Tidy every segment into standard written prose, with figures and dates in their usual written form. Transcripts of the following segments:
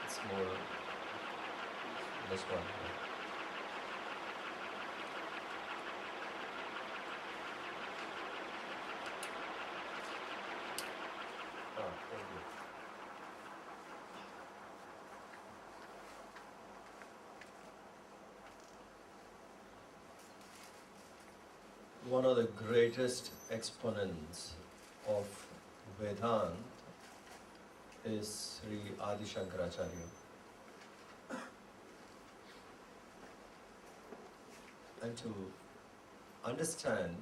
It's more this one. Thank you. One of the greatest exponents of Vedanta is Sri Adishankaracharya. And to understand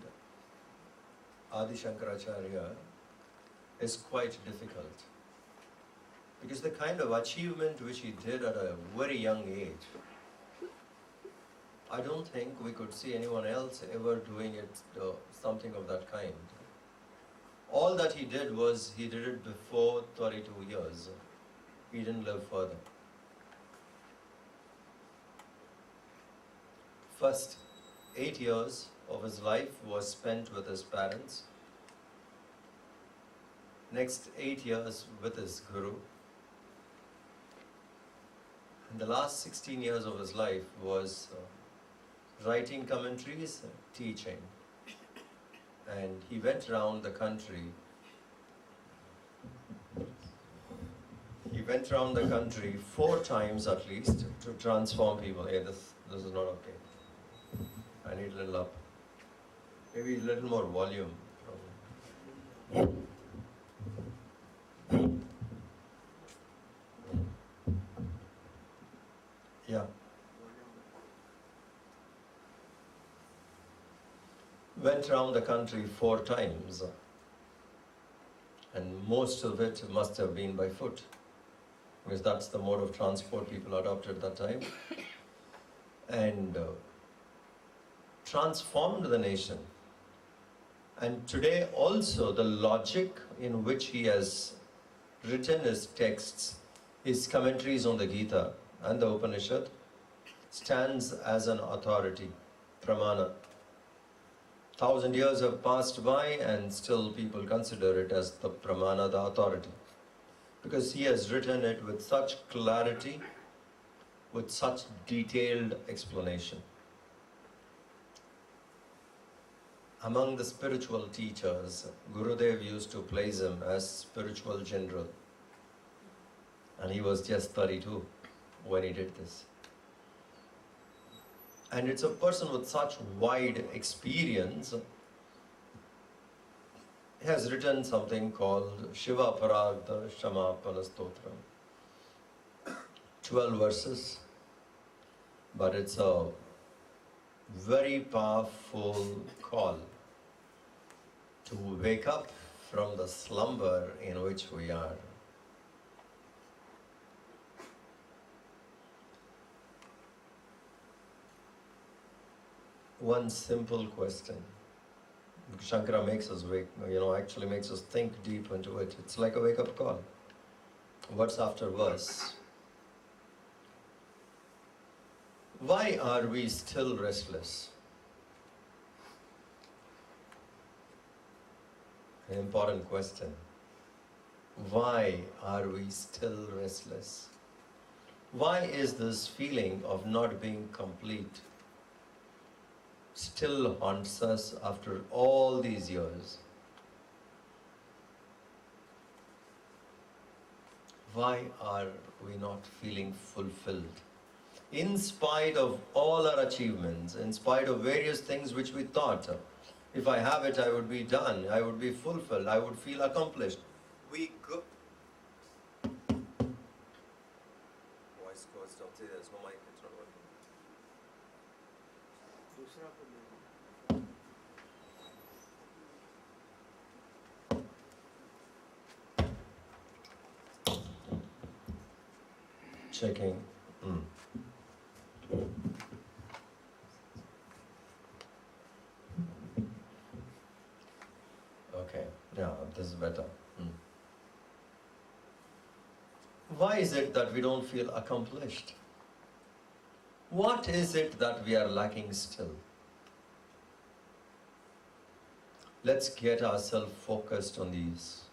Adishankaracharya is quite difficult, because the kind of achievement which he did at a very young age, I don't think we could see anyone else ever doing it, something of that kind. All that he did was, he did it before 32 years. He didn't live further. First 8 years of his life was spent with his parents. Next 8 years with his guru. And the last 16 years of his life was writing commentaries, teaching. And he went around the country. He went around the country 4 times at least to transform people. Hey, this is not okay. I need a little up. Maybe a little more volume. Yeah. Went around the country 4 times, and most of it must have been by foot, because that's the mode of transport people adopted at that time, and transformed the nation. And today also the logic in which he has written his texts, his commentaries on the Gita and the Upanishad, stands as an authority, pramana. 1,000 years have passed by and still people consider it as the pramana, the authority. Because he has written it with such clarity, with such detailed explanation. Among the spiritual teachers, Gurudev used to place him as spiritual general. And he was just 32 when he did this. And it's a person with such wide experience. He has written something called Shiva, Aparadha, Kshamapana, Stotram. 12 verses. But it's a very powerful call to wake up from the slumber in which we are. One simple question. Shankara makes us actually makes us think deep into it. It's like a wake-up call. What's after verse? Why are we still restless? An important question. Why are we still restless? Why is this feeling of not being complete still haunts us after all these years? Why are we not feeling fulfilled? In spite of all our achievements, in spite of various things which we thought, if I have it, I would be done, I would be fulfilled, I would feel accomplished. We go. Voice goes, don't say there's no mic, it's not working. Checking. Okay, yeah, this is better. Why is it that we don't feel accomplished? What is it that we are lacking still? Let's get ourselves focused on these.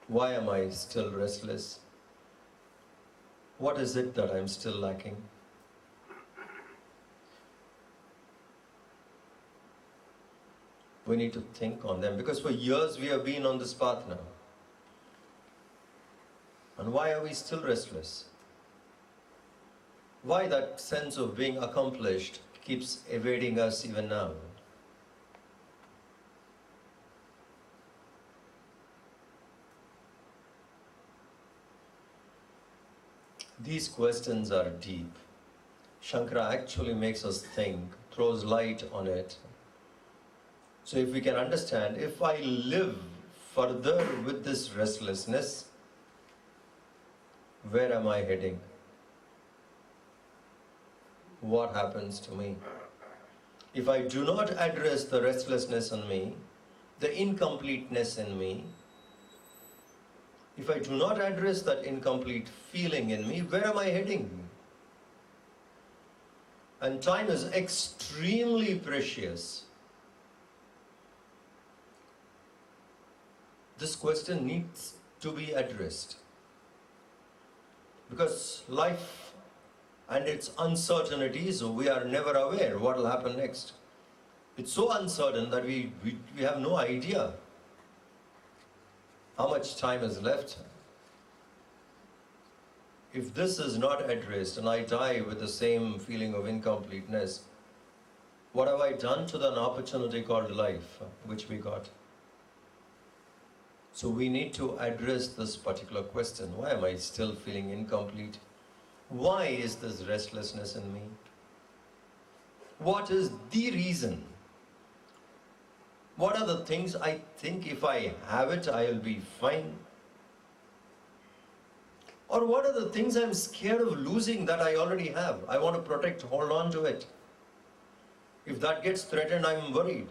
Why am I still restless? What is it that I'm still lacking? We need to think on them, because for years we have been on this path now. And why are we still restless? Why that sense of being accomplished keeps evading us even now? These questions are deep. Shankara actually makes us think, throws light on it. So if we can understand, if I live further with this restlessness, where am I heading? What happens to me? If I do not address the restlessness in me, the incompleteness in me, if I do not address that incomplete feeling in me, where am I heading? And time is extremely precious. This question needs to be addressed. Because life and its uncertainties, we are never aware what will happen next. It's so uncertain that we have no idea how much time is left. If this is not addressed and I die with the same feeling of incompleteness, what have I done to the opportunity called life, which we got? So we need to address this particular question. Why am I still feeling incomplete? Why is this restlessness in me? What is the reason? What are the things I think if I have it, I will be fine? Or what are the things I'm scared of losing that I already have? I want to protect, hold on to it. If that gets threatened, I'm worried.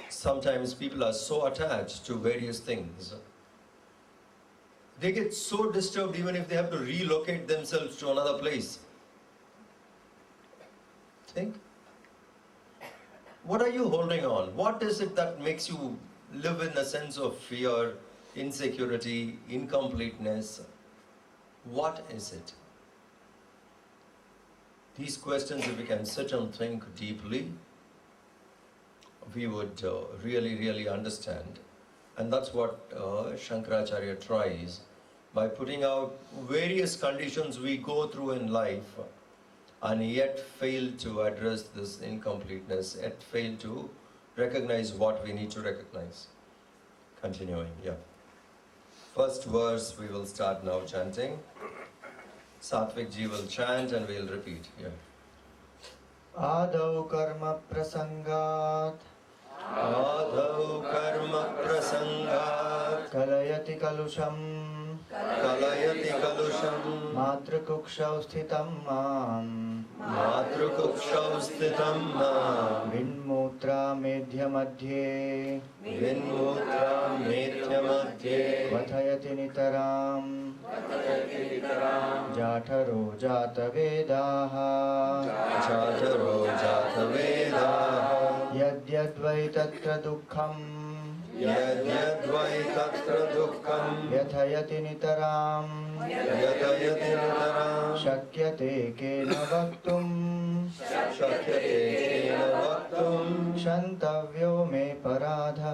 Sometimes people are so attached to various things. They get so disturbed even if they have to relocate themselves to another place. Think. What are you holding on? What is it that makes you live in a sense of fear, insecurity, incompleteness? What is it? These questions, if we can sit and think deeply, we would really understand. And that's what Shankaracharya tries, by putting out various conditions we go through in life and yet fail to address this incompleteness, yet fail to recognize what we need to recognize. Continuing, yeah. First verse we will start now chanting. Satvik ji will chant and we will repeat, yeah. Adau karma prasangat Adhau karma prasangat kalayati kalusham matrukukshau sthitam mam vinmutra medhya madhye vathayati nitaram jatharo jata vedaha yadyadvai tatra dukkham yathayati nitaram shakyate kena vaktum shantavyo me paradha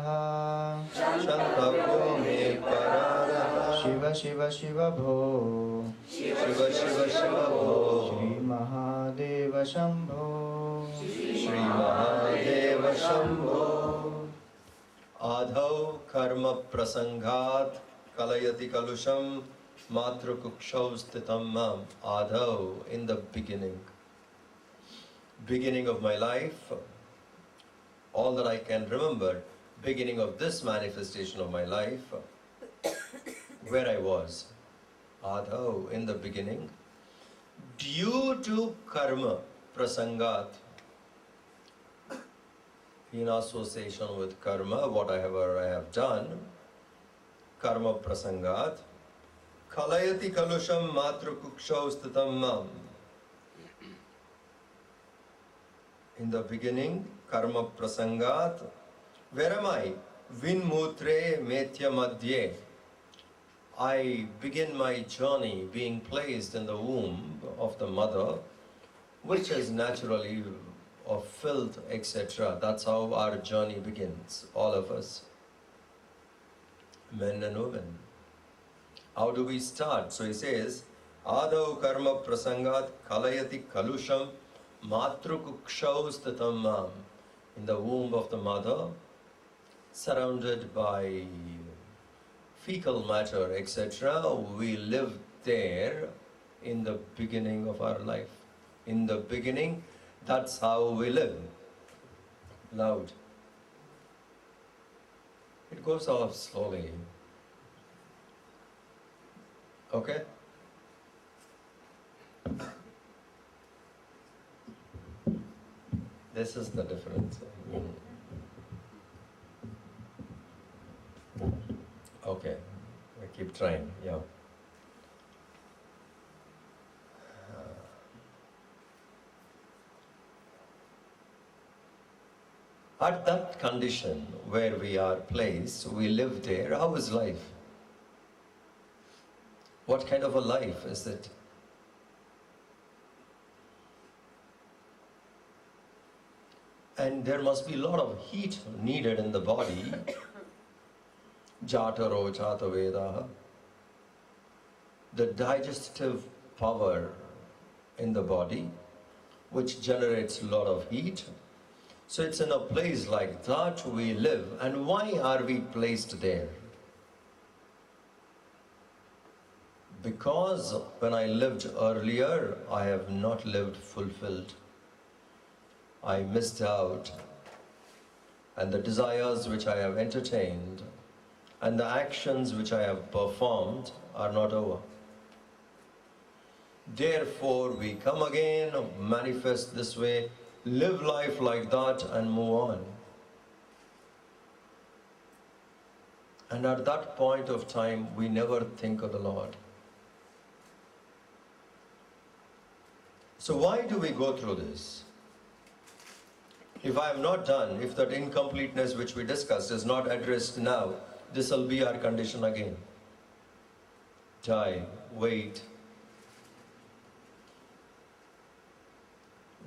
Shiva Shiva Shiva Bho Shri Mahadeva Shambho Adhau karma prasangat kalayati kalusham matrukukshav sthitam mam. Adhau, in the beginning of my life, all that I can remember, beginning of this manifestation of my life, where I was. Adhau, in the beginning, due to karma prasangat, in association with karma, whatever I have done, karma prasangat, kalayati kalusham matrukukshav sthitam mam. In the beginning, karma prasangat, Where am I? Vinmutre metya madhye. I begin my journey being placed in the womb of the mother, which is naturally of filth, etc. That's how our journey begins, all of us, men and women. How do we start? So he says, Adau karma prasangat kalayati kalusham matrukukshav sthitam mam. In the womb of the mother, surrounded by fecal matter, etc., we live there in the beginning of our life. In the beginning, that's how we live. Loud. It goes off slowly. Okay? This is the difference. Okay, I keep trying, yeah. At that condition where we are placed, we live there, how is life? What kind of a life is it? And there must be a lot of heat needed in the body. Jataro Chatavedaha. The digestive power in the body, which generates a lot of heat. So it's in a place like that we live. And why are we placed there? Because when I lived earlier, I have not lived fulfilled. I missed out. And the desires which I have entertained and the actions which I have performed are not over. Therefore, we come again, manifest this way, live life like that and move on. And at that point of time, we never think of the Lord. So why do we go through this? If I am not done, if that incompleteness which we discussed is not addressed now, this will be our condition again. Die, wait.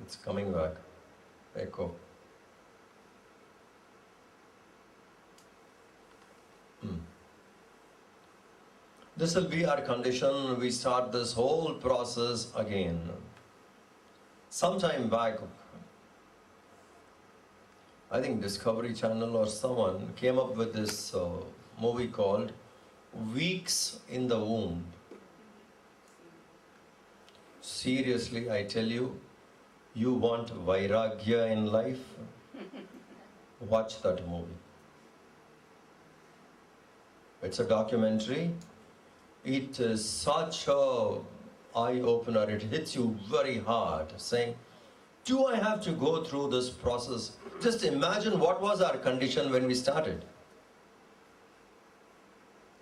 It's coming back. Echo. This will be our condition. We start this whole process again. Sometime back, I think Discovery Channel or someone came up with this movie called Weeks in the Womb. Seriously, I tell you, you want Vairagya in life? Watch that movie. It's a documentary. It is such a eye-opener. It hits you very hard, saying, do I have to go through this process? Just imagine what was our condition when we started.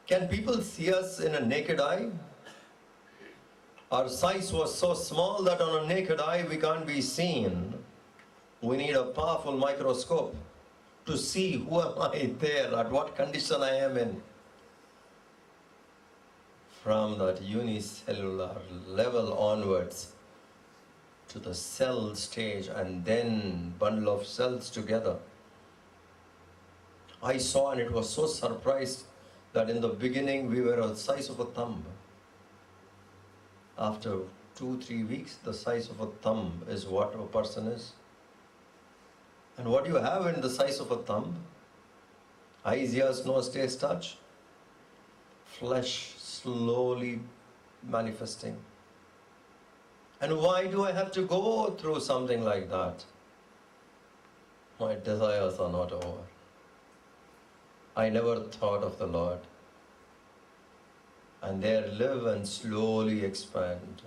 Can people see us in a naked eye? Our size was so small that on a naked eye we can't be seen. We need a powerful microscope to see who am I there, at what condition I am in. From that unicellular level onwards to the cell stage and then bundle of cells together. I saw and it was so surprised that in the beginning we were the size of a thumb. After 2-3 weeks, the size of a thumb is what a person is. And what you have in the size of a thumb? Eyes, ears, nose, taste, touch. Flesh slowly manifesting. And why do I have to go through something like that? My desires are not over. I never thought of the Lord. And there live and slowly expand.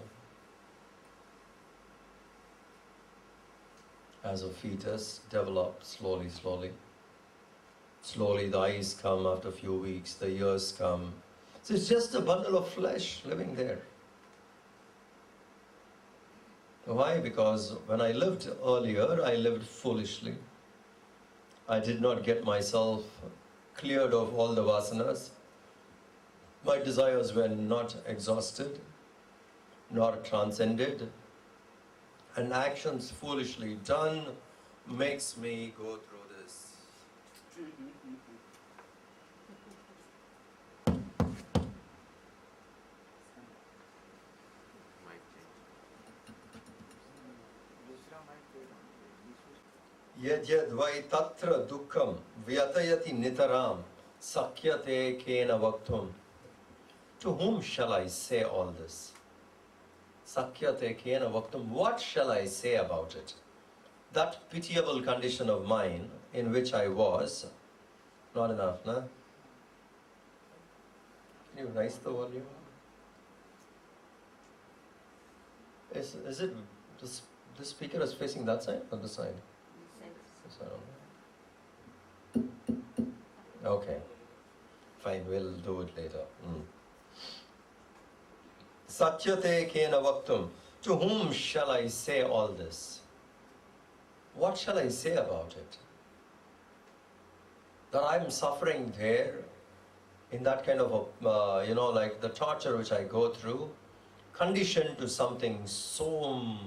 As a fetus, develop slowly, slowly. Slowly the eyes come after a few weeks, the ears come. So it's just a bundle of flesh living there. Why? Because when I lived earlier, I lived foolishly. I did not get myself cleared of all the vasanas. My desires were not exhausted nor transcended, and actions foolishly done makes me go through this. Yad yad vai tatra dukkham vyatayati nitaram sakyate kena vaktum. To whom shall I say all this? Sakyate kena vaktum. What shall I say about it? That pitiable condition of mine in which I was. Not enough, na? Can you raise the volume? Is it the speaker is facing that side or this side? This side only. Okay. Fine, we'll do it later. Satyate kena vaktum. To whom shall I say all this? What shall I say about it? That I'm suffering there in that kind of a, like the torture which I go through, conditioned to something so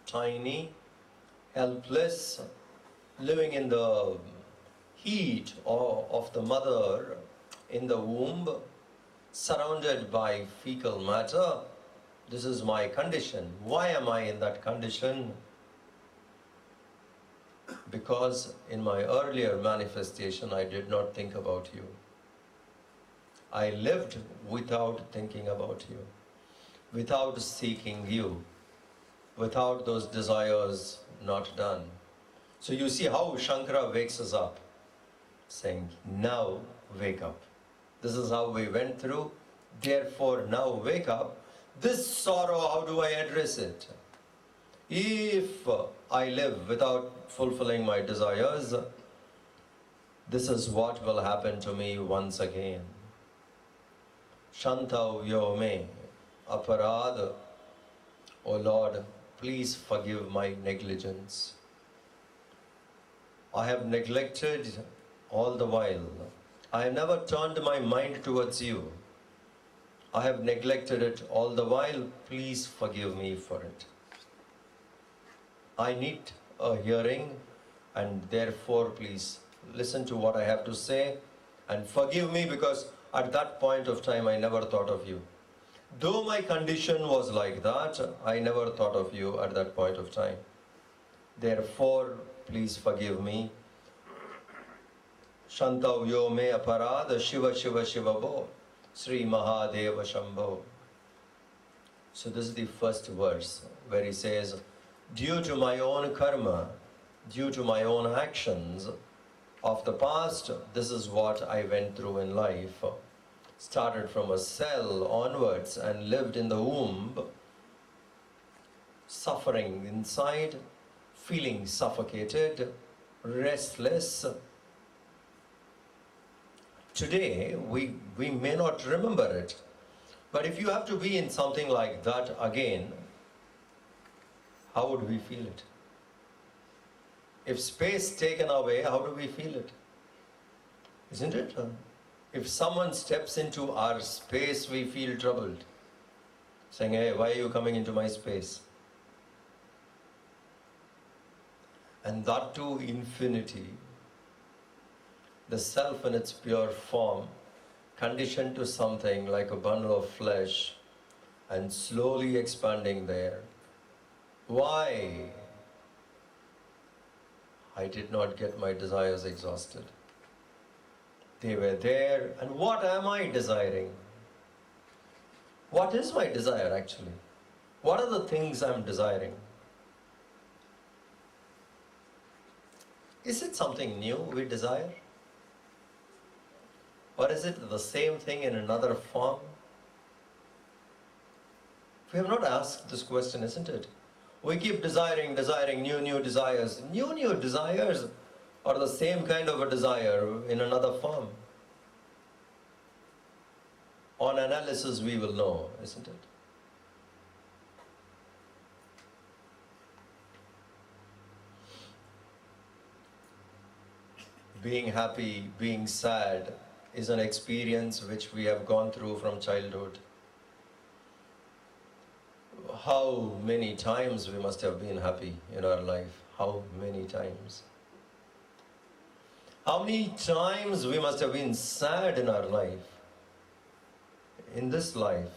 tiny, helpless, living in the heat of the mother in the womb, surrounded by fecal matter. This is my condition. Why am I in that condition? Because in my earlier manifestation, I did not think about you. I lived without thinking about you, without seeking you, without those desires not done. So you see how Shankara wakes us up, saying, now wake up. This is how we went through, therefore now wake up. This sorrow, how do I address it? If I live without fulfilling my desires, this is what will happen to me once again. Shantav yo me aparadha. O Lord, please forgive my negligence. I have neglected all the while. I have never turned my mind towards you. I have neglected it all the while. Please forgive me for it. I need a hearing, and therefore please listen to what I have to say and forgive me, because at that point of time I never thought of you. Though my condition was like that, I never thought of you at that point of time. Therefore, please forgive me. Shantav yo me aparadha Shiva Shiva Shiva Bo Sri Mahadeva Shambho. So this is the first verse where he says, due to my own karma, due to my own actions of the past, this is what I went through in life. Started from a cell onwards and lived in the womb, suffering inside, feeling suffocated, restless. Today, we may not remember it, but if you have to be in something like that again, how would we feel it? If space taken away, how do we feel it? Isn't it? If someone steps into our space, we feel troubled. Saying, hey, why are you coming into my space? And that too infinity. The self in its pure form, conditioned to something like a bundle of flesh and slowly expanding there. Why? I did not get my desires exhausted. They were there, and what am I desiring? What is my desire actually? What are the things I'm desiring? Is it something new we desire? Or is it the same thing in another form? We have not asked this question, isn't it? We keep desiring new desires. New desires are the same kind of a desire in another form. On analysis we will know, isn't it? being happy, being sad is an experience which we have gone through from childhood. How many times we must have been happy in our life? How many times? How many times we must have been sad in our life? In this life,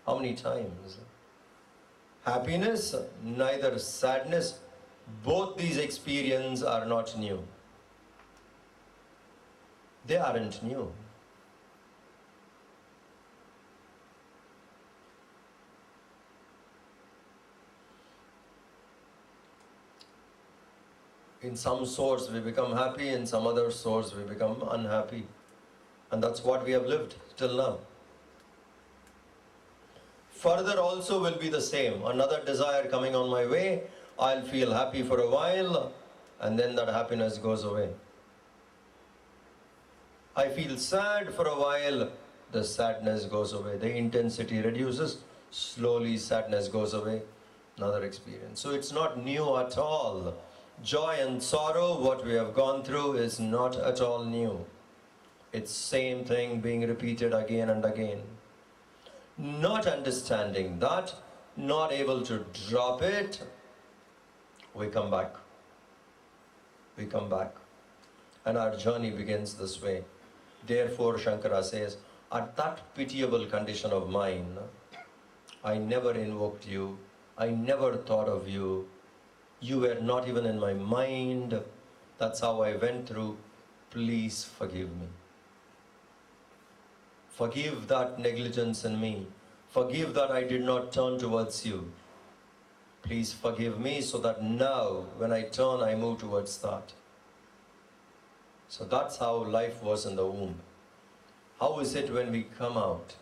how many times? Happiness, neither sadness, both these experiences are not new. They aren't new. In some source we become happy, in some other source we become unhappy. And that's what we have lived till now. Further also will be the same. Another desire coming on my way, I'll feel happy for a while, and then that happiness goes away. I feel sad for a while, the sadness goes away. The intensity reduces, slowly sadness goes away. Another experience. So it's not new at all. Joy and sorrow, what we have gone through, is not at all new. It's same thing being repeated again and again. Not understanding that, not able to drop it, we come back. We come back. And our journey begins this way. Therefore, Shankara says, at that pitiable condition of mine, I never invoked you, I never thought of you, you were not even in my mind, that's how I went through, please forgive me. Forgive that negligence in me. Forgive that I did not turn towards you. Please forgive me so that now, when I turn, I move towards that. So that's how life was in the womb. How is it when we come out?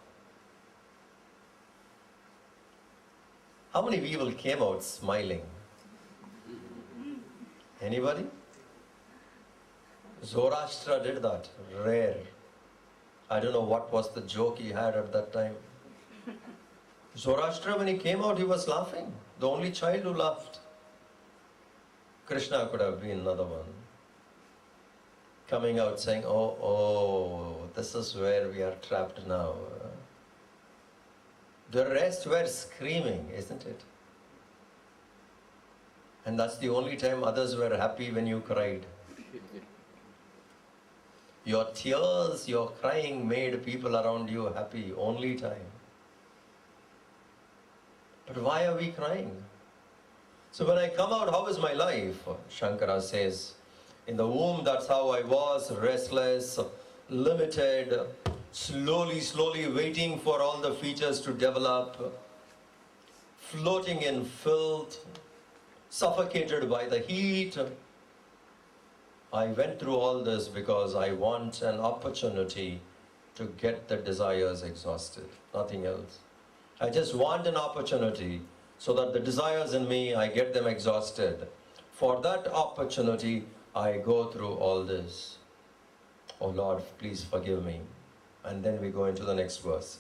How many people came out smiling? Anybody? Zoroaster did that. Rare. I don't know what was the joke he had at that time. Zoroaster, when he came out, he was laughing. The only child who laughed. Krishna could have been another one. Coming out saying, oh, this is where we are trapped now. The rest were screaming, isn't it? And that's the only time others were happy when you cried. Your tears, your crying made people around you happy, only time. But why are we crying? So when I come out, how is my life? Shankara says, in the womb, that's how I was, restless, limited, slowly waiting for all the features to develop, floating in filth, suffocated by the heat. I went through all this because I want an opportunity to get the desires exhausted, nothing else. I just want an opportunity so that the desires in me, I get them exhausted. For that opportunity, I go through all this. Oh Lord, please forgive me. And then we go into the next verse.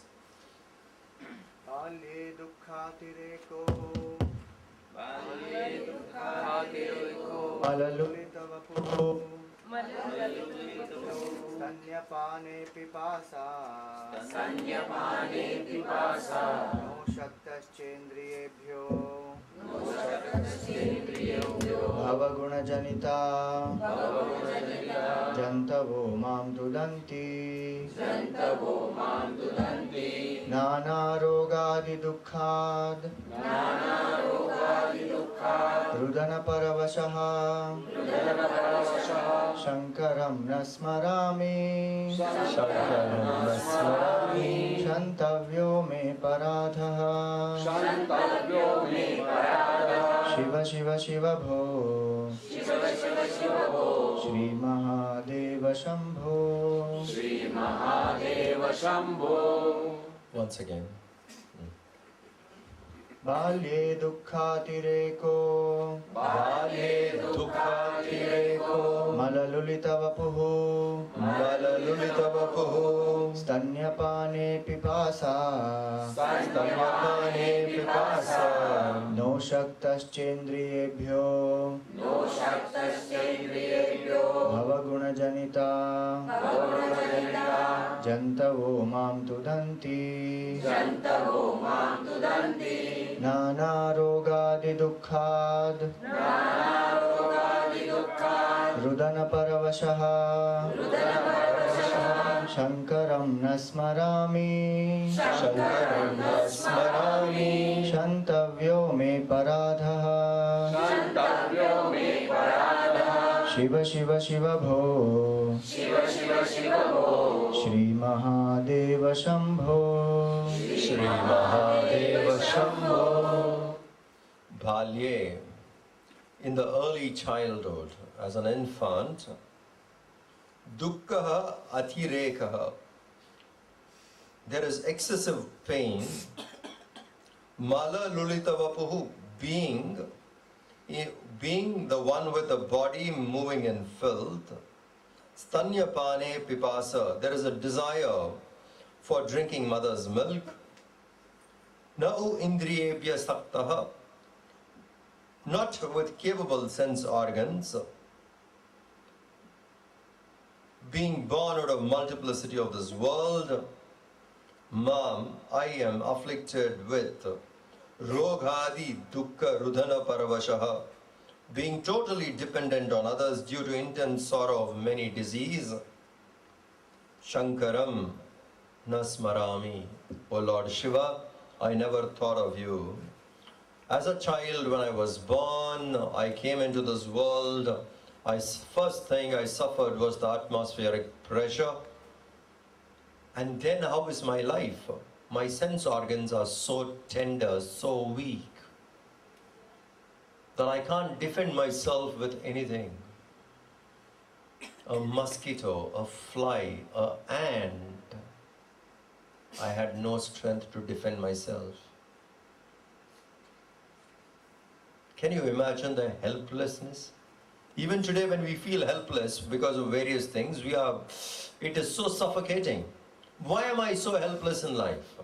Sanyapane pipasa no shaktaschendriyebhyo bhavaguna janita jantavo mam dudanti nana rogadi dukkhad drudana paravashaha Shankaram nasmarami Shantavyo me paradha Shiva Shiva Shiva Bho Shri Mahadeva Shambho Once again. Balye dukkhatireko Malalulita vapuhu Stanyapane pipasa No shaktaschendriyebhyo Bhavaguna janita jantavo mam tudanti nana rogadi dukkhad rudana paravashaha shankaram nasmarami shantavyo me paradha Shiva Shiva Shiva Bho Shri Mahadeva Shambho Shri Mahadeva Shambho. Balye, in the early childhood, as an infant, dukkha atirekaha, there is excessive pain. Mala lulita vapuhu, being the one with the body moving in filth. Stanyapane pipasa, there is a desire for drinking mother's milk. Nau indriyebhya saktaha, not with capable sense organs. Being born out of multiplicity of this world. Mam, I am afflicted with Roghadi dukkha rudhana paravashaha, being totally dependent on others due to intense sorrow of many disease. Shankaram nasmarami, O Lord Shiva, I never thought of you. As a child, when I was born, I came into this world. First thing I suffered was the atmospheric pressure. And then how is my life? My sense organs are so tender, so weak, that I can't defend myself with anything. A mosquito, a fly, an ant. I had no strength to defend myself. Can you imagine the helplessness? Even today when we feel helpless because of various things, it is so suffocating. Why am I so helpless in life?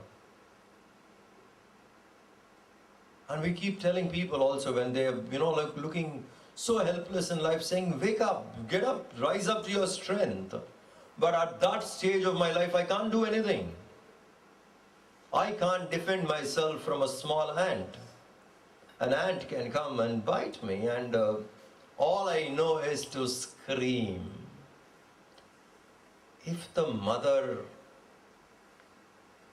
And we keep telling people also when they are, looking so helpless in life, saying, wake up, get up, rise up to your strength. But at that stage of my life, I can't do anything. I can't defend myself from a small ant. An ant can come and bite me, and all I know is to scream. If the mother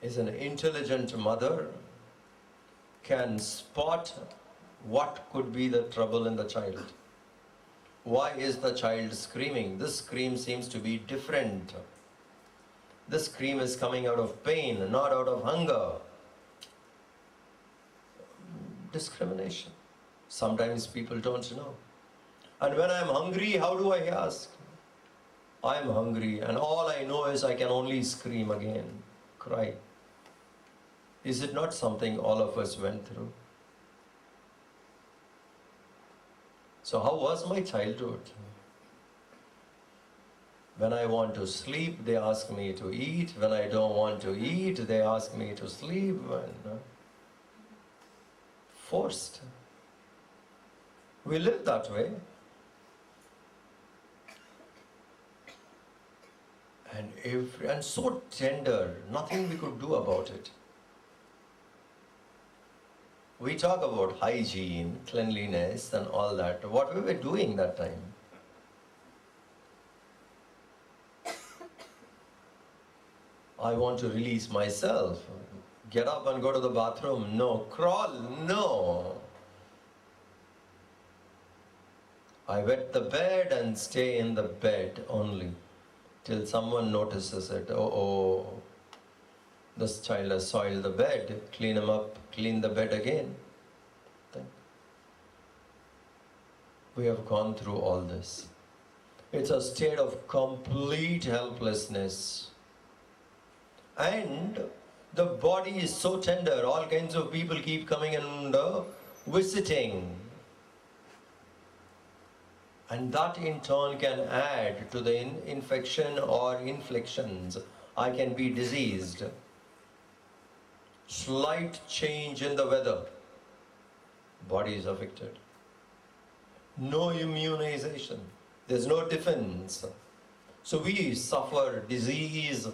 is an intelligent mother, can spot what could be the trouble in the child. Why is the child screaming? This scream seems to be different. This scream is coming out of pain, not out of hunger. Discrimination. Sometimes people don't know. And when I'm hungry, how do I ask? I'm hungry, and all I know is I can only scream again, cry. Is it not something all of us went through? So how was my childhood? When I want to sleep, they ask me to eat. When I don't want to eat, they ask me to sleep. Forced. We live that way. And so tender, nothing we could do about it. We talk about hygiene, cleanliness and all that. What we were doing that time? I want to release myself. Get up and go to the bathroom. No. Crawl. No. I wet the bed and stay in the bed only till someone notices it. Oh, this child has soiled the bed. Clean him up, clean the bed again. We have gone through all this. It's a state of complete helplessness. And the body is so tender. All kinds of people keep coming and visiting. And that in turn can add to the infection or inflictions. I can be diseased. Slight change in the weather, body is affected. No immunization. There's no defense. So we suffer disease,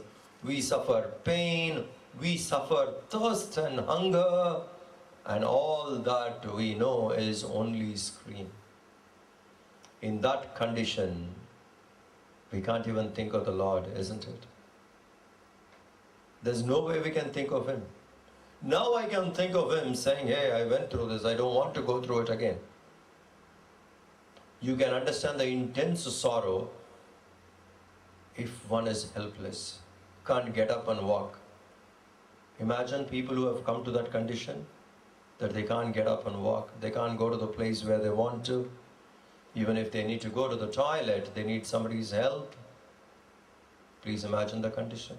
we suffer pain, we suffer thirst and hunger, and all that we know is only screen. In that condition, we can't even think of the Lord, isn't it? There's no way we can think of Him. Now I can think of Him saying, hey, I went through this, I don't want to go through it again. You can understand the intense sorrow if one is helpless, can't get up and walk. Imagine people who have come to that condition, that they can't get up and walk, they can't go to the place where they want to. Even if they need to go to the toilet, they need somebody's help. Please imagine the condition.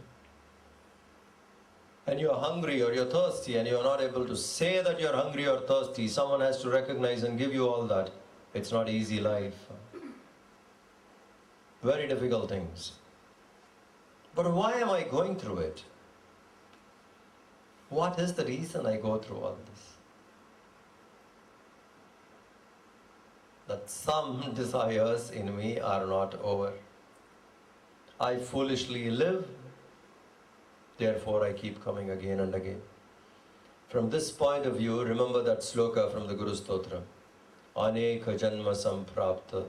And you're hungry or you're thirsty and you're not able to say that you're hungry or thirsty. Someone has to recognize and give you all that. It's not easy life. Very difficult things. But why am I going through it? What is the reason I go through all this? That some desires in me are not over. I foolishly live, therefore I keep coming again and again. From this point of view, remember that sloka from the Guru Stotram. Aneka janma samprapta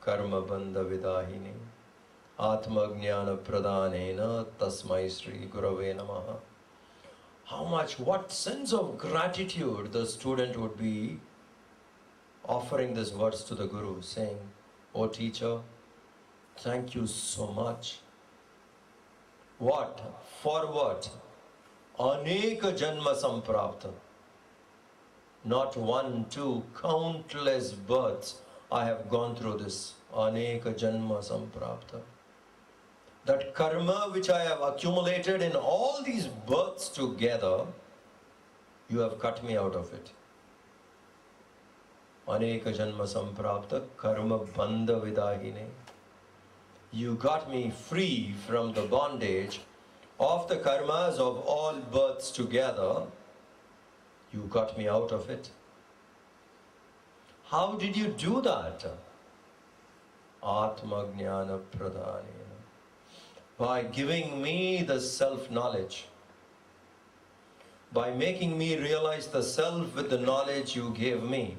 karma bandha vidahini atma jnana pradhanena tasmai sri gurave namaha. What sense of gratitude the student would be offering this verse to the Guru, saying, "Oh teacher, thank you so much." What? For what? Aneka janma samprapta. Not one, two, countless births I have gone through this. Aneka janma samprapta. That karma which I have accumulated in all these births together, you have cut me out of it. Aneka janma samprapta karma bandha vidahine. You got me free from the bondage of the karmas of all births together. You got me out of it. How did you do that? Atma jnana pradhanena. By giving me the self-knowledge. By making me realize the self with the knowledge you gave me.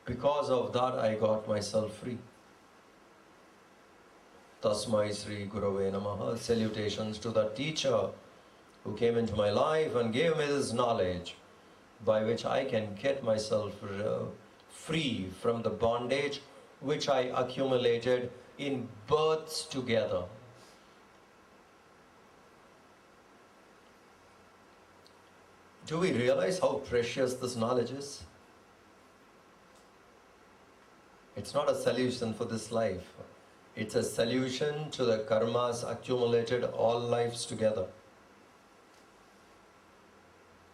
Because of that, I got myself free. Tasmai Sri Gurave Namaha. Salutations to the teacher who came into my life and gave me this knowledge by which I can get myself free from the bondage which I accumulated in births together. Do we realize how precious this knowledge is? It's not a solution for this life. It's a solution to the karmas accumulated all lives together.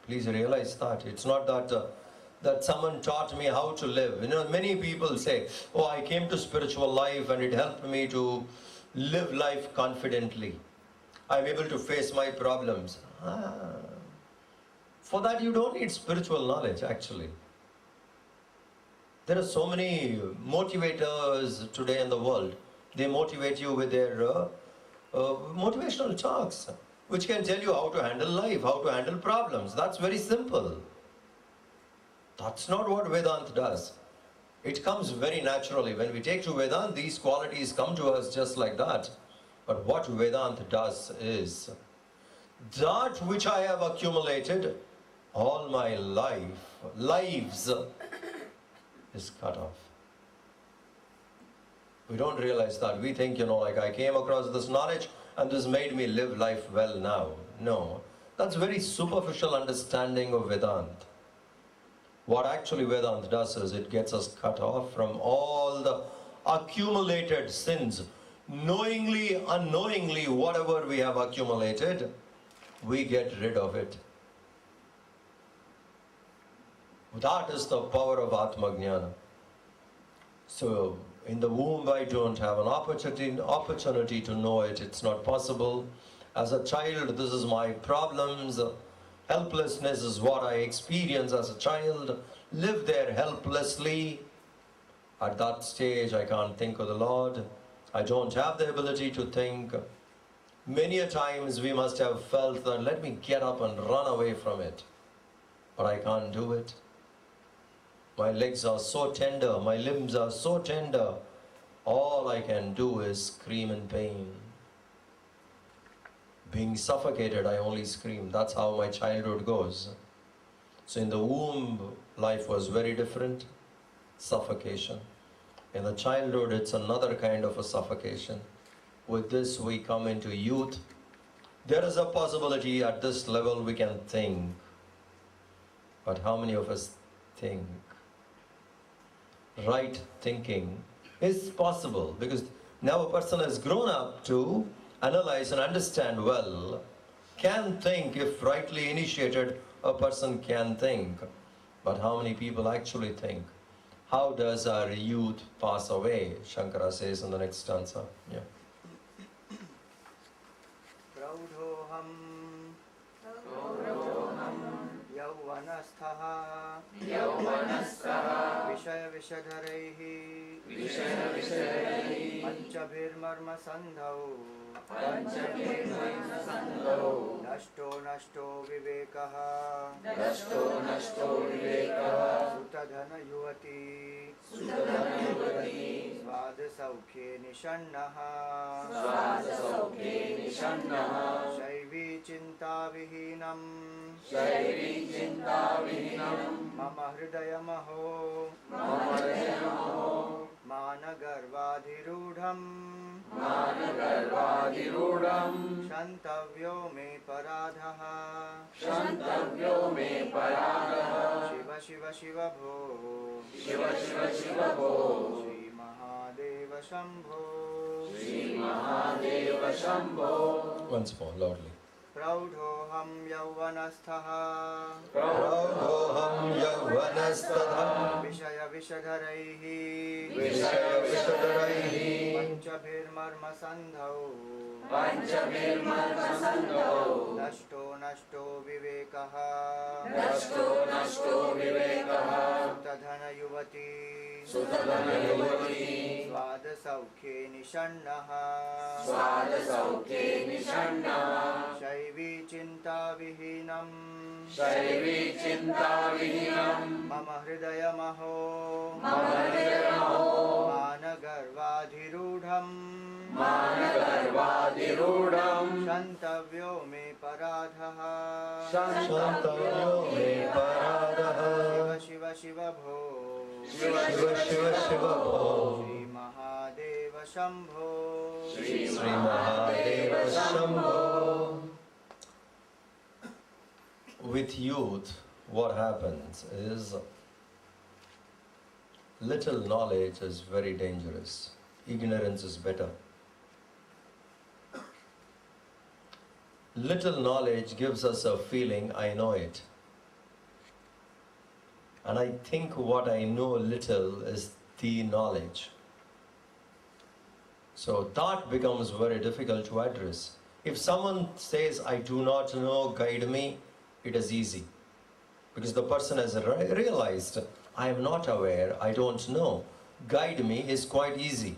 Please realize that. It's not that someone taught me how to live. You know, many people say, oh, I came to spiritual life and it helped me to live life confidently. I'm able to face my problems. For that you don't need spiritual knowledge, actually. There are so many motivators today in the world. They motivate you with their motivational talks, which can tell you how to handle life, how to handle problems. That's very simple. That's not what Vedanta does. It comes very naturally. When we take to Vedanta, these qualities come to us just like that. But what Vedanta does is, that which I have accumulated all my lives is cut off. We don't realize that. We think, like I came across this knowledge and this made me live life well now. No, that's very superficial understanding of Vedanta. What actually Vedanta does is it gets us cut off from all the accumulated sins. Knowingly, unknowingly, whatever we have accumulated, we get rid of it. That is the power of Atma Jnana. So, in the womb I don't have an opportunity to know it. It's not possible. As a child, this is my problems. Helplessness is what I experience as a child. Live there helplessly. At that stage, I can't think of the Lord. I don't have the ability to think. Many a times we must have felt that, let me get up and run away from it. But I can't do it. My legs are so tender, my limbs are so tender. All I can do is scream in pain. Being suffocated, I only scream. That's how my childhood goes. So in the womb, life was very different. Suffocation. In the childhood, it's another kind of a suffocation. With this, we come into youth. There is a possibility at this level we can think. But how many of us think? Right thinking is possible because now a person has grown up to analyze and understand well, can think. If rightly initiated, a person can think. But how many people actually think? How does our youth pass away? Shankara says in the next stanza. Yeah. Praudhoham yauvanasthaha vishaya vishadharaihi panchabhirmarma sandhau nashto vivekaha sutadhana yuvati svada saukhe nishannaha shaivi chinta vihinam mama hridayamaho managarvadhirudham shantavyo me paradhaha shiva shiva shiva bho Shri Mahadeva Shambho Once more, loudly. Praudhoham yauvanasthaha Vishaya vishadharaihi Panchabhirmarma sandhau Nashto vivekaha Sutadhana yuvati Svada saukhe nishannaha Shaivi chinta vihinam Mama hridayamaho Managarvadhirudham Shantavyo me paradhaha Shiva Shiva Shiva Bho Shri Mahadeva Shambho Sri Mahadeva Shambho. With youth, what happens is little knowledge is very dangerous. Ignorance is better. Little knowledge gives us a feeling, I know it. And I think what I know little is the knowledge. So that becomes very difficult to address. If someone says, I do not know, guide me, it is easy. Because the person has realized, I am not aware, I don't know. Guide me is quite easy.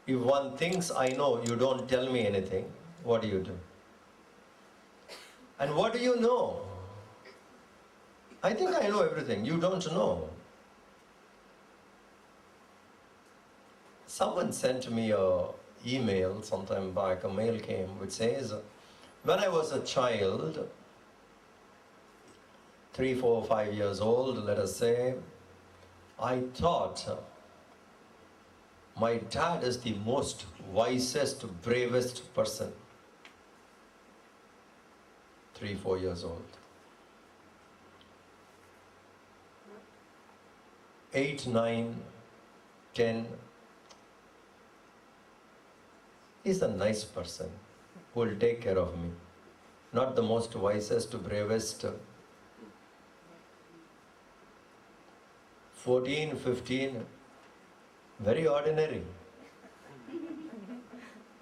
If one thinks I know, you don't tell me anything, what do? And what do you know? I think I know everything. You don't know. Someone sent me an email sometime back, a mail came which says, when I was a child, 3, 4, 5 years old, let us say, I thought my dad is the most wisest, bravest person. 3, 4 years old. 8, 9, 10. He's a nice person who will take care of me. Not the most wisest, bravest. 14, 15, very ordinary.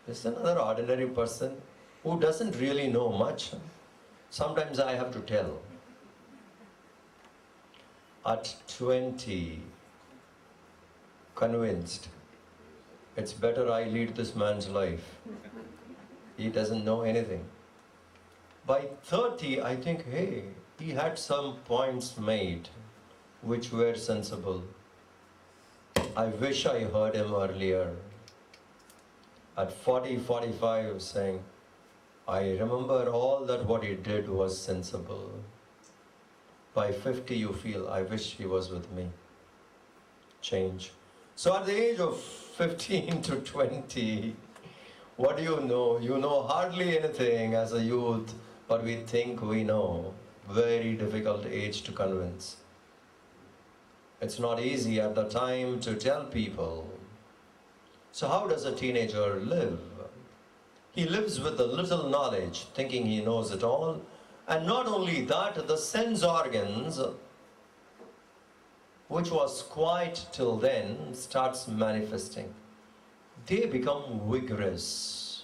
Just another ordinary person who doesn't really know much. Sometimes I have to tell. At 20, convinced, it's better I lead this man's life. He doesn't know anything. By 30, I think, hey, he had some points made which were sensible. I wish I heard him earlier. At 40, 45, saying, I remember all that what he did was sensible. By 50, you feel, I wish he was with me. Change. So at the age of 15 to 20, what do you know? You know hardly anything as a youth, but we think we know. Very difficult age to convince. It's not easy at the time to tell people. So how does a teenager live? He lives with a little knowledge, thinking he knows it all. And not only that, the sense organs, which was quiet till then, starts manifesting. They become vigorous.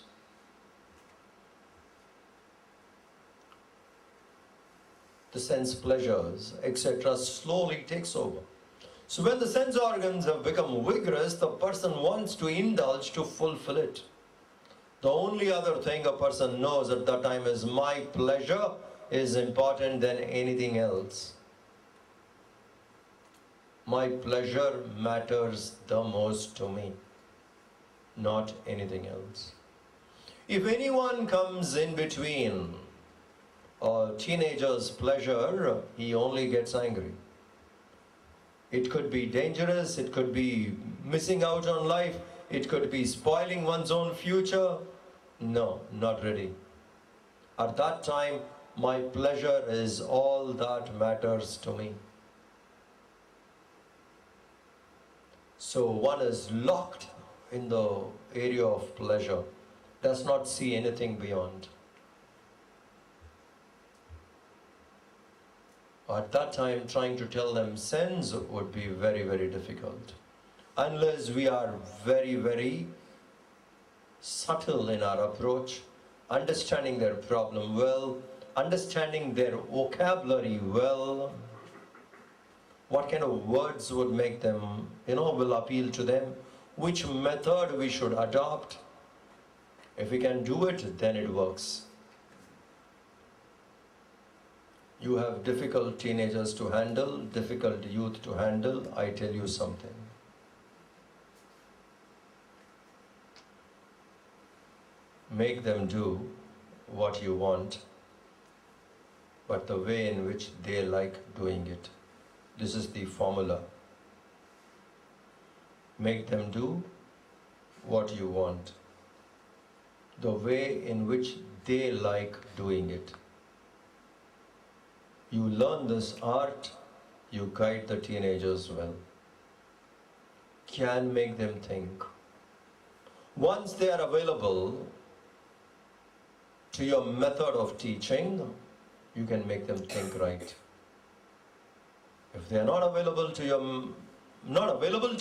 The sense pleasures, etc., slowly takes over. So when the sense organs have become vigorous, the person wants to indulge to fulfill it. The only other thing a person knows at that time is my pleasure is important than anything else. My pleasure matters the most to me, not anything else. If anyone comes in between a teenager's pleasure, he only gets angry. It could be dangerous, it could be missing out on life, it could be spoiling one's own future. No, not ready. At that time, my pleasure is all that matters to me. So one is locked in the area of pleasure, does not see anything beyond. At that time, trying to tell them sense would be very, very difficult. Unless we are very, very subtle in our approach, understanding their problem well, understanding their vocabulary well, what kind of words would make them, will appeal to them, which method we should adopt. If we can do it, then it works. You have difficult teenagers to handle, difficult youth to handle, I tell you something. Make them do what you want, but the way in which they like doing it. This is the formula. Make them do what you want, the way in which they like doing it. You learn this art, you guide the teenagers well. Can make them think. Once they are available to your method of teaching, you can make them think right. If they are not available to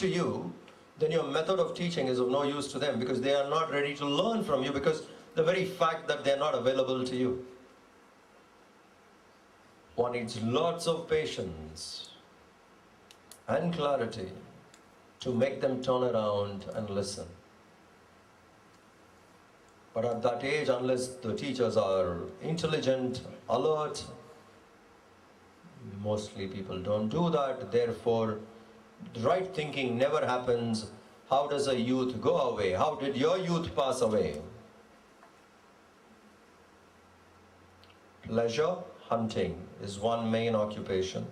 you, then your method of teaching is of no use to them, because they are not ready to learn from you, because the very fact that they are not available to you. One needs lots of patience and clarity to make them turn around and listen. But at that age, unless the teachers are intelligent, alert, mostly people don't do that. Therefore, the right thinking never happens. How does a youth go away? How did your youth pass away? Pleasure hunting is one main occupation.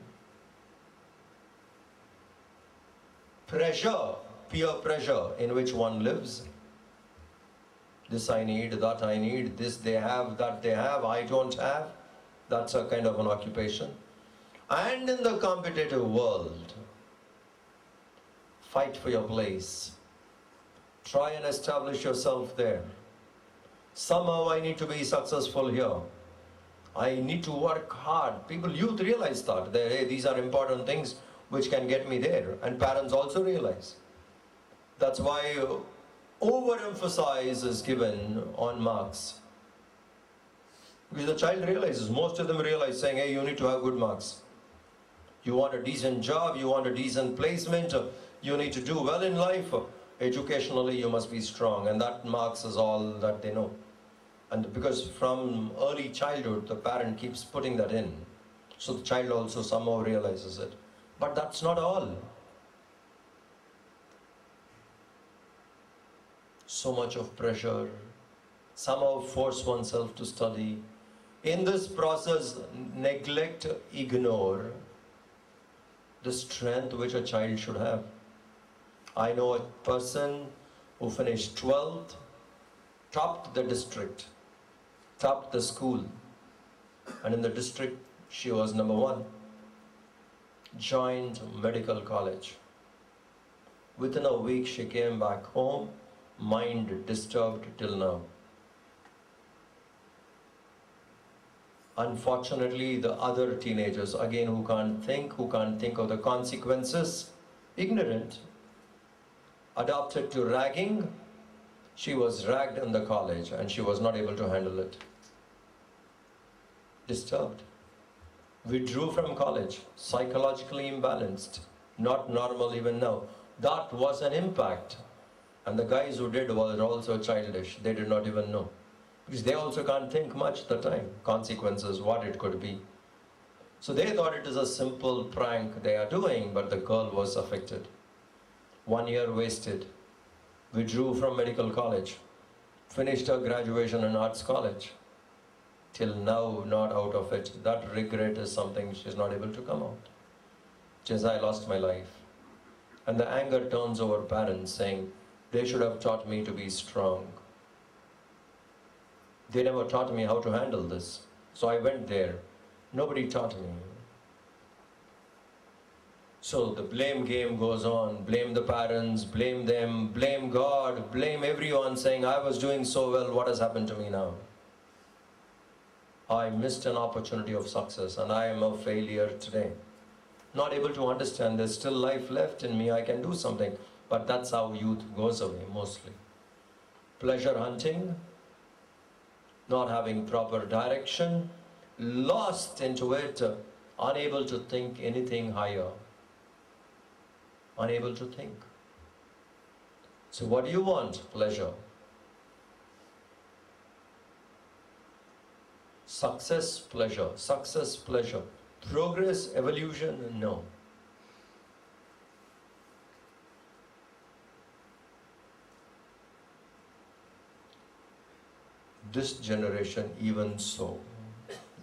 Pressure, peer pressure in which one lives. This I need, that I need, this they have, that they have, I don't have. That's a kind of an occupation. And in the competitive world, fight for your place. Try and establish yourself there. Somehow I need to be successful here. I need to work hard. Youth realize that. Hey, these are important things which can get me there. And parents also realize. That's why overemphasis is given on marks. Because the child realizes, most of them realize, saying, hey, you need to have good marks. You want a decent job, you want a decent placement, you need to do well in life. Educationally, you must be strong, and that marks is all that they know. And because from early childhood, the parent keeps putting that in, so the child also somehow realizes it. But that's not all. So much of pressure, somehow force oneself to study. In this process, neglect, ignore the strength which a child should have. I know a person who finished 12th, topped the district, topped the school, and in the district she was number 1. Joined medical college. Within a week she came back home, mind disturbed till now. Unfortunately, the other teenagers, again, who can't think of the consequences, ignorant, adopted to ragging. She was ragged in the college and she was not able to handle it. Disturbed. Withdrew from college, psychologically imbalanced, not normal even now. That was an impact. And the guys who did were also childish. They did not even know. Because they also can't think much at the time. Consequences, what it could be. So they thought it is a simple prank they are doing, but the girl was affected. 1 year wasted. Withdrew from medical college. Finished her graduation in arts college. Till now, not out of it. That regret is something she's not able to come out. Just I lost my life. And the anger turns over parents saying, they should have taught me to be strong. They never taught me how to handle this. So I went there. Nobody taught me. So the blame game goes on. Blame the parents, blame them, blame God, blame everyone, saying, I was doing so well, what has happened to me now? I missed an opportunity of success and I am a failure today. Not able to understand there's still life left in me, I can do something. But that's how youth goes away mostly. Pleasure hunting, not having proper direction, lost into it, unable to think anything higher. Unable to think. So what do you want? Pleasure. Success, pleasure. Success, pleasure. Progress, evolution, no. This generation, even so,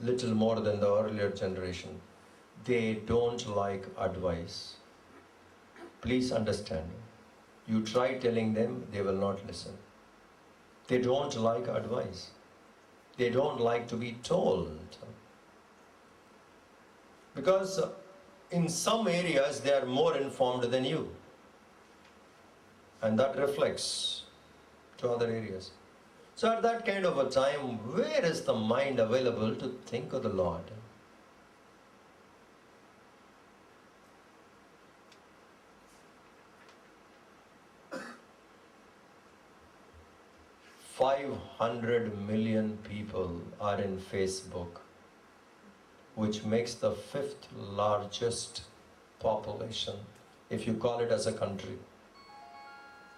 little more than the earlier generation, they don't like advice. Please understand. You try telling them, they will not listen. They don't like advice. They don't like to be told. Because in some areas they are more informed than you. And that reflects to other areas. So at that kind of a time, where is the mind available to think of the Lord? $500 million people are in Facebook, which makes the 5th largest population, if you call it as a country.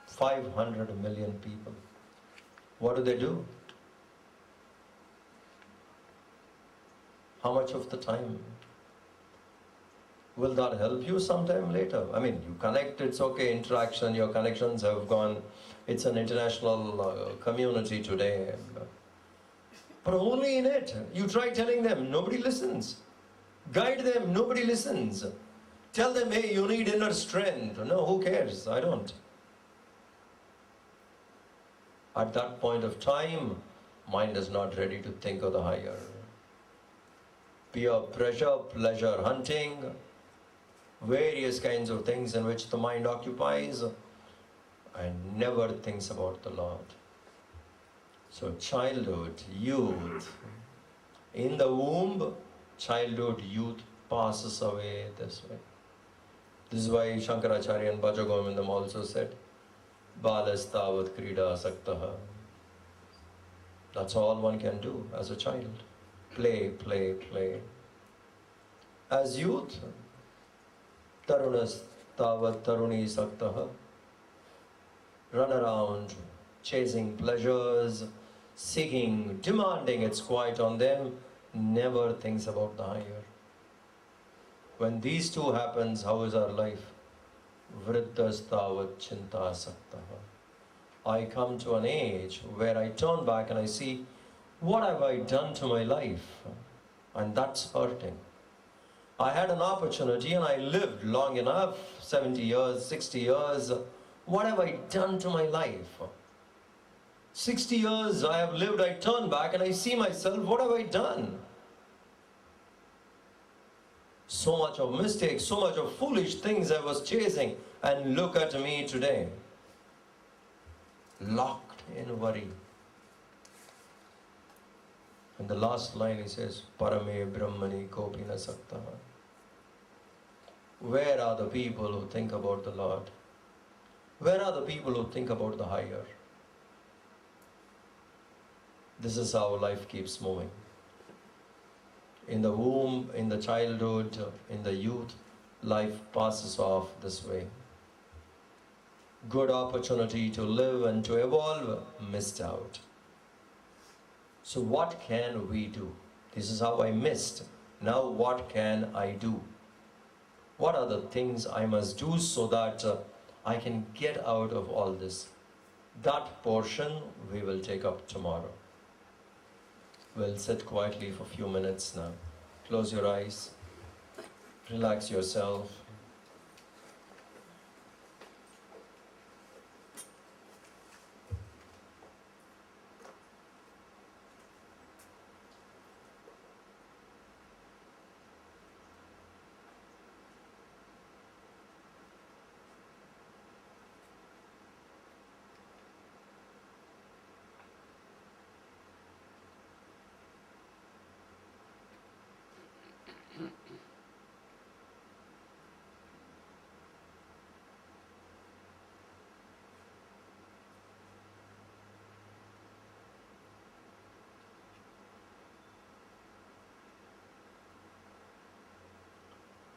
500 million people. What do? How much of the time? Will that help you sometime later? I mean, you connect, it's okay, interaction, your connections have gone. It's an international community today. But only in it. You try telling them, nobody listens. Guide them, nobody listens. Tell them, hey, you need inner strength. No, who cares? I don't. At that point of time, mind is not ready to think of the higher. Peer pressure, pleasure hunting, various kinds of things in which the mind occupies and never thinks about the Lord. So childhood, youth, in the womb, childhood, youth passes away this way. This is why Shankaracharya and Bhajagovindam also said, Balastavat krida saktaha. That's all one can do as a child. Play, play, play. As youth, tarunas, tavat taruni saktaha, run around chasing pleasures, seeking, demanding its quiet on them, never thinks about the higher. When these two happens, how is our life? Vriddhas tavat chinta saktaha. I come to an age where I turn back and I see, what have I done to my life? And that's hurting. I had an opportunity and I lived long enough, 70 years, 60 years. What have I done to my life? 60 years I have lived, I turn back and I see myself, what have I done? So much of mistakes, so much of foolish things I was chasing, and look at me today. Locked in worry. And the last line he says, Parame Brahmani Kopina Saktaha. Where are the people who think about the Lord? Where are the people who think about the higher? This is how life keeps moving. In the womb, in the childhood, in the youth, life passes off this way. Good opportunity to live and to evolve, missed out. So what can we do? This is how I missed. Now what can I do? What are the things I must do so that I can get out of all this? That portion we will take up tomorrow. We'll sit quietly for a few minutes now. Close your eyes. Relax yourself.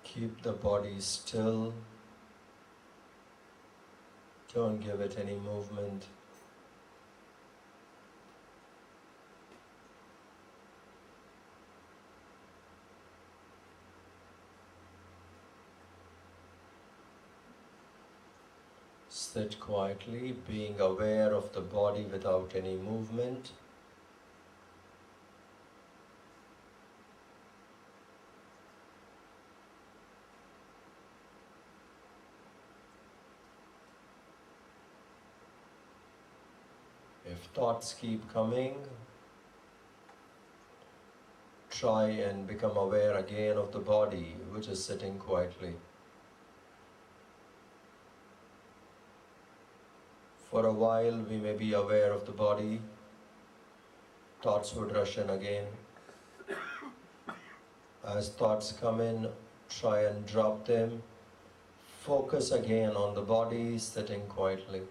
Keep the body still. Don't give it any movement. Sit quietly, being aware of the body without any movement. If thoughts keep coming, try and become aware again of the body which is sitting quietly. For a while we may be aware of the body, thoughts would rush in again. As thoughts come in, try and drop them. Focus again on the body sitting quietly.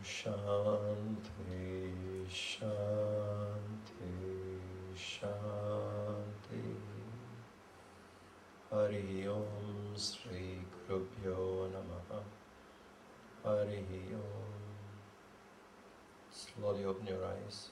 Shanti, Shanti, Shanti. Hari Om Sri Gurubhyo Namaha. Hari Om. Slowly open your eyes.